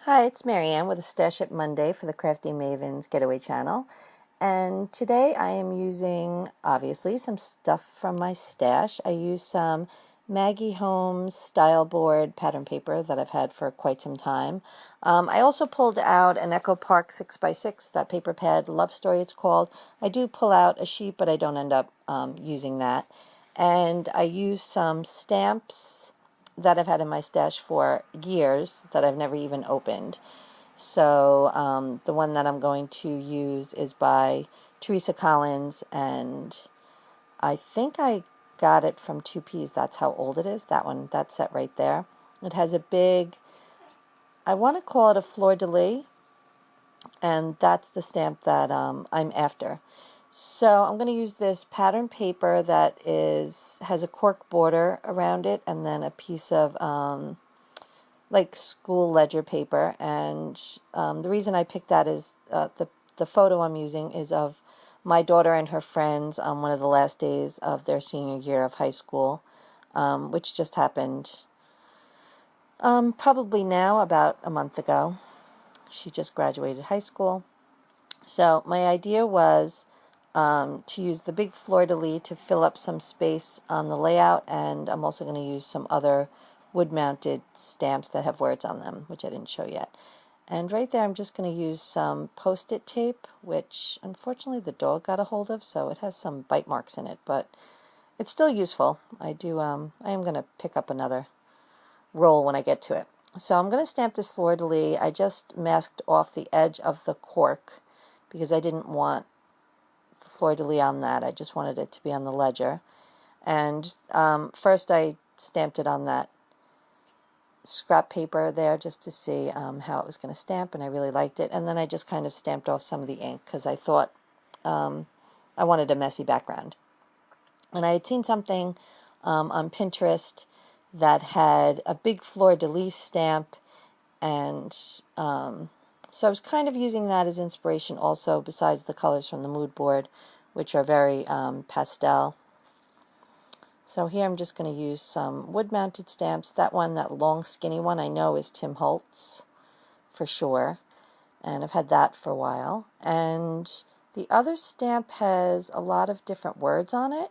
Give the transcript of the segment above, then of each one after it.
Hi, it's Marianne with a Stash It Monday for the Crafty Mavens Getaway channel. And today I am using, obviously, some stuff from my stash. I use some Maggie Holmes style board pattern paper that I've had for quite some time. I also pulled out an Echo Park 6x6, that paper pad, Love Story it's called. I do pull out a sheet, but I don't end up using that. And I use some stamps that I've had in my stash for years that I've never even opened. So the one that I'm going to use is by Teresa Collins, and I think I got it from 2Ps. That's how old it is. That one, that set right there. It has a big, I want to call it a fleur-de-lis, and that's the stamp that I'm after. So I'm going to use this pattern paper that has a cork border around it, and then a piece of like school ledger paper. And the reason I picked that is the photo I'm using is of my daughter and her friends on one of the last days of their senior year of high school, which just happened probably now about a month ago. She just graduated high school. So my idea was to use the big fleur-de-lis to fill up some space on the layout, and I'm also going to use some other wood-mounted stamps that have words on them, which I didn't show yet. And right there I'm just going to use some post-it tape, which unfortunately the dog got a hold of, so it has some bite marks in it, but it's still useful. I am going to pick up another roll when I get to it. So I'm going to stamp this fleur-de-lis. I just masked off the edge of the cork because I didn't want the fleur-de-lis on that. I just wanted it to be on the ledger. And first I stamped it on that scrap paper there just to see how it was going to stamp, and I really liked it. And then I just kind of stamped off some of the ink because I thought I wanted a messy background. And I had seen something on Pinterest that had a big fleur-de-lis stamp, and so I was kind of using that as inspiration also, besides the colors from the mood board, which are very pastel. So here I'm just going to use some wood-mounted stamps. That one, that long skinny one, I know is Tim Holtz for sure, and I've had that for a while. And the other stamp has a lot of different words on it,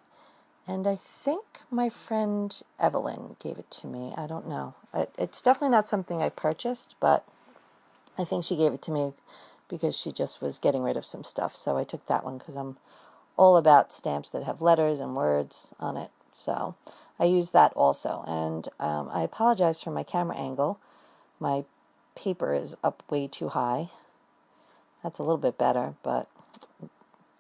and I think my friend Evelyn gave it to me. I don't know. It's definitely not something I purchased, but I think she gave it to me because she just was getting rid of some stuff. So I took that one because I'm all about stamps that have letters and words on it. So I use that also. And I apologize for my camera angle. My paper is up way too high. That's a little bit better, but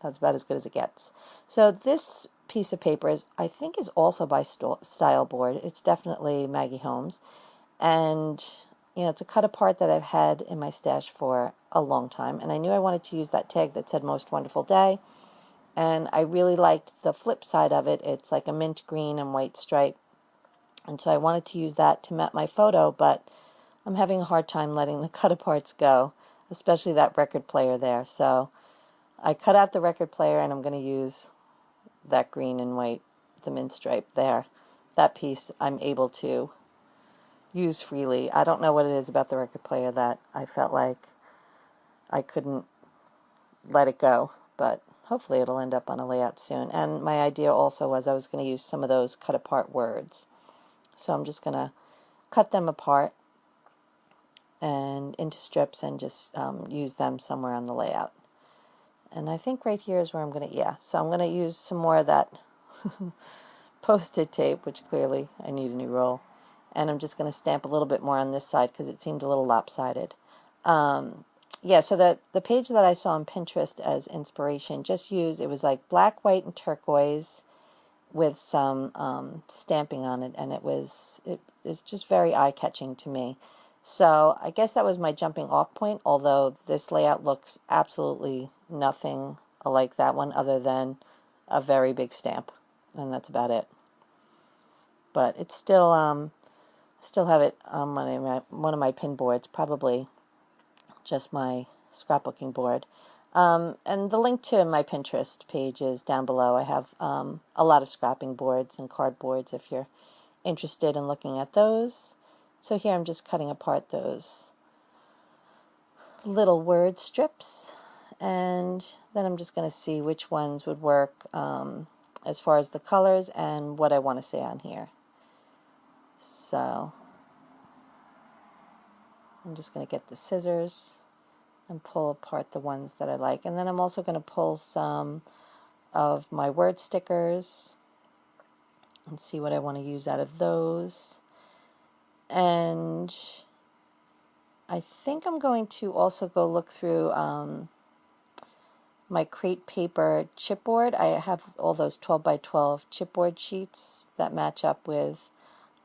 that's about as good as it gets. So this piece of paper I think is also by Style Board. It's definitely Maggie Holmes. And it's a cut apart that I've had in my stash for a long time. And I knew I wanted to use that tag that said Most Wonderful Day. And I really liked the flip side of it. It's like a mint green and white stripe. And so I wanted to use that to map my photo, but I'm having a hard time letting the cut aparts go, especially that record player there. So I cut out the record player, and I'm going to use that green and white, the mint stripe there. That piece I'm able to use freely. I don't know what it is about the record player that I felt like I couldn't let it go, but hopefully it'll end up on a layout soon. And my idea also was I was going to use some of those cut apart words. So I'm just going to cut them apart and into strips and just use them somewhere on the layout. And I think right here is where I'm going to, so I'm going to use some more of that post-it tape, which clearly I need a new roll. And I'm just going to stamp a little bit more on this side because it seemed a little lopsided. So the page that I saw on Pinterest as inspiration it was like black, white, and turquoise with some stamping on it, and it's just very eye-catching to me. So I guess that was my jumping off point, although this layout looks absolutely nothing like that one other than a very big stamp, and that's about it. But it's still have it on one of my pin boards, probably just my scrapbooking board. And the link to my Pinterest page is down below. I have a lot of scrapping boards and cardboards if you're interested in looking at those. So here I'm just cutting apart those little word strips, and then I'm just going to see which ones would work as far as the colors and what I want to say on here. So I'm just going to get the scissors and pull apart the ones that I like. And then I'm also going to pull some of my word stickers and see what I want to use out of those. And I think I'm going to also go look through my crate paper chipboard. I have all those 12 by 12 chipboard sheets that match up with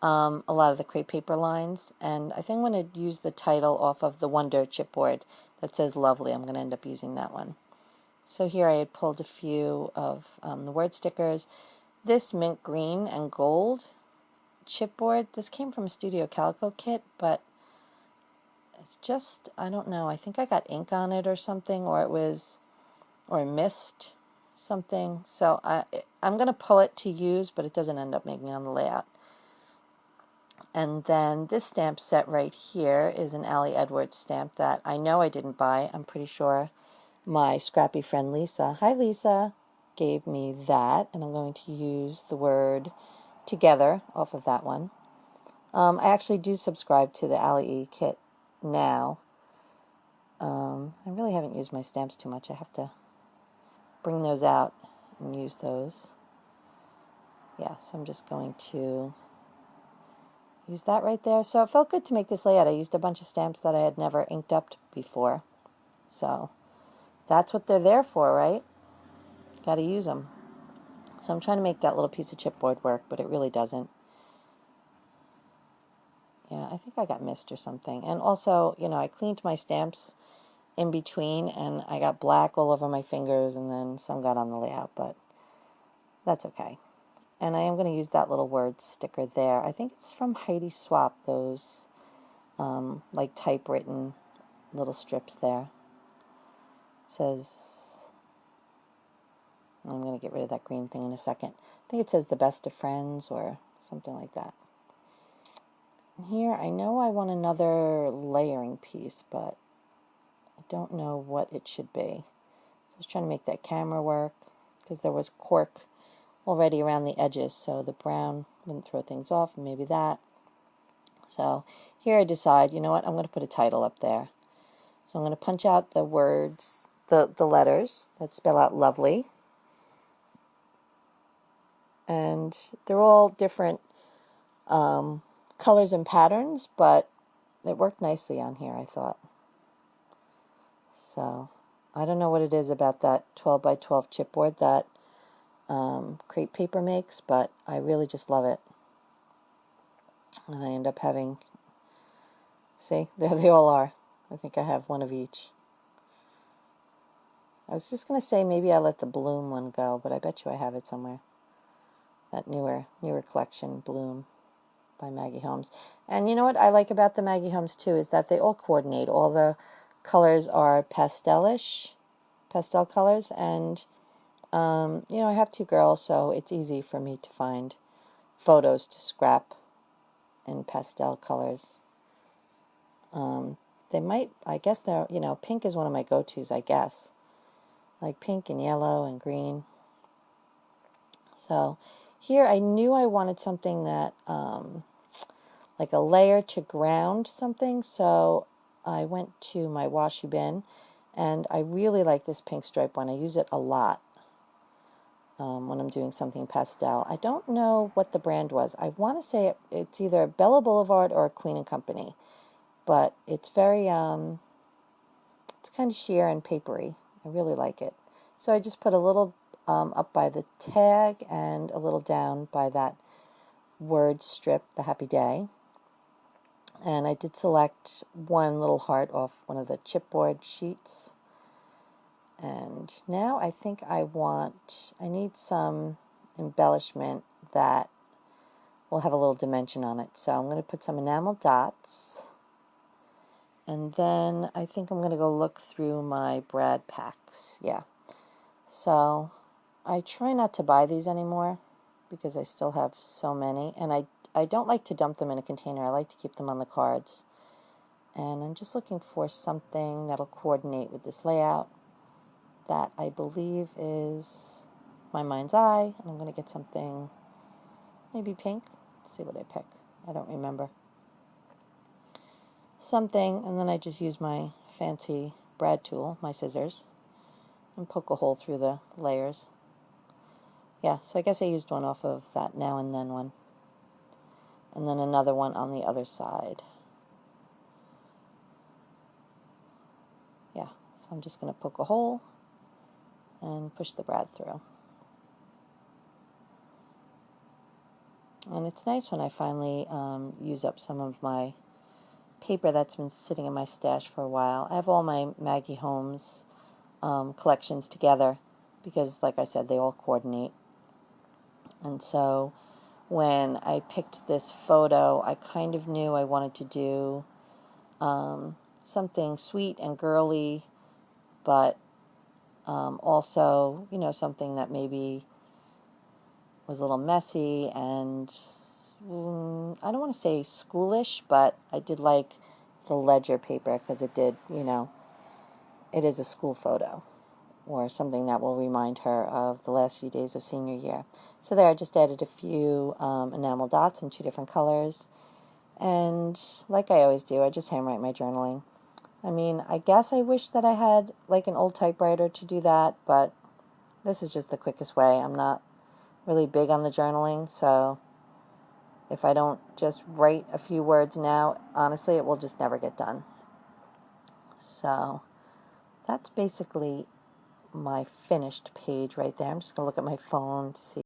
a lot of the crate paper lines, and I think I'm going to use the title off of the Wonder chipboard that says Lovely. I'm going to end up using that one. So here I had pulled a few of the word stickers. This mint green and gold chipboard, this came from a Studio Calico kit, but it's just, I don't know, I think I got ink on it or something, or I missed something. So I'm going to pull it to use, but it doesn't end up making on the layout. And then this stamp set right here is an Allie Edwards stamp that I know I didn't buy. I'm pretty sure my scrappy friend Lisa, hi Lisa, gave me that, and I'm going to use the word together off of that one. I actually do subscribe to the Allie E kit now. I really haven't used my stamps too much. I have to bring those out and use those. Yeah, so I'm just going to use that right there. So it felt good to make this layout. I used a bunch of stamps that I had never inked up before. So that's what they're there for, right? Got to use them. So I'm trying to make that little piece of chipboard work, but it really doesn't. Yeah, I think I got missed or something. And also, you know, I cleaned my stamps in between, and I got black all over my fingers, and then some got on the layout, but that's okay. And I am going to use that little word sticker there. I think it's from Heidi Swap, those like typewritten little strips there. It says, I'm going to get rid of that green thing in a second. I think it says the best of friends or something like that. And here, I know I want another layering piece, but I don't know what it should be. So I was trying to make that camera work because there was cork already around the edges, so the brown wouldn't throw things off, and maybe that. So here I decide, you know what, I'm going to put a title up there. So I'm going to punch out the words, the letters that spell out lovely. And they're all different colors and patterns, but it worked nicely on here, I thought. So I don't know what it is about that 12 by 12 chipboard that crate paper makes, but I really just love it. And I end up having, see, there they all are. I think I have one of each. I was just going to say maybe I let the Bloom one go, but I bet you I have it somewhere. That newer collection, Bloom, by Maggie Holmes. And you know what I like about the Maggie Holmes too is that they all coordinate. All the colors are pastelish, pastel colors, and you know, I have two girls, so it's easy for me to find photos to scrap in pastel colors. They might, I guess they're, you know, pink is one of my go-tos, I guess. Like pink and yellow and green. So here I knew I wanted something that, like a layer to ground something, so I went to my washi bin, and I really like this pink stripe one. I use it a lot when I'm doing something pastel. I don't know what the brand was. I want to say it's either Bella Boulevard or Queen and Company, but it's very, it's kind of sheer and papery. I really like it. So I just put a little up by the tag and a little down by that word strip, the happy day. And I did select one little heart off one of the chipboard sheets. And now I think I need some embellishment that will have a little dimension on it. So I'm going to put some enamel dots. And then I think I'm going to go look through my Brad packs. Yeah. So I try not to buy these anymore because I still have so many. And I don't like to dump them in a container. I like to keep them on the cards. And I'm just looking for something that'll coordinate with this layout that I believe is my mind's eye. And I'm going to get something maybe pink. Let's see what I pick. I don't remember. Something, and then I just use my fancy brad tool, my scissors, and poke a hole through the layers. Yeah, so I guess I used one off of that Now and Then one. And then another one on the other side. Yeah, so I'm just going to poke a hole and push the brad through. And it's nice when I finally use up some of my paper that's been sitting in my stash for a while. I have all my Maggie Holmes collections together because, like I said, they all coordinate. And so when I picked this photo, I kind of knew I wanted to do something sweet and girly, but also, you know, something that maybe was a little messy and I don't want to say schoolish, but I did like the ledger paper because it did, you know, it is a school photo or something that will remind her of the last few days of senior year. So there I just added a few enamel dots in 2 different colors. And like I always do, I just handwrite my journaling. I mean, I guess I wish that I had like an old typewriter to do that, but this is just the quickest way. I'm not really big on the journaling, so if I don't just write a few words now, honestly, it will just never get done. So that's basically my finished page right there. I'm just going to look at my phone to see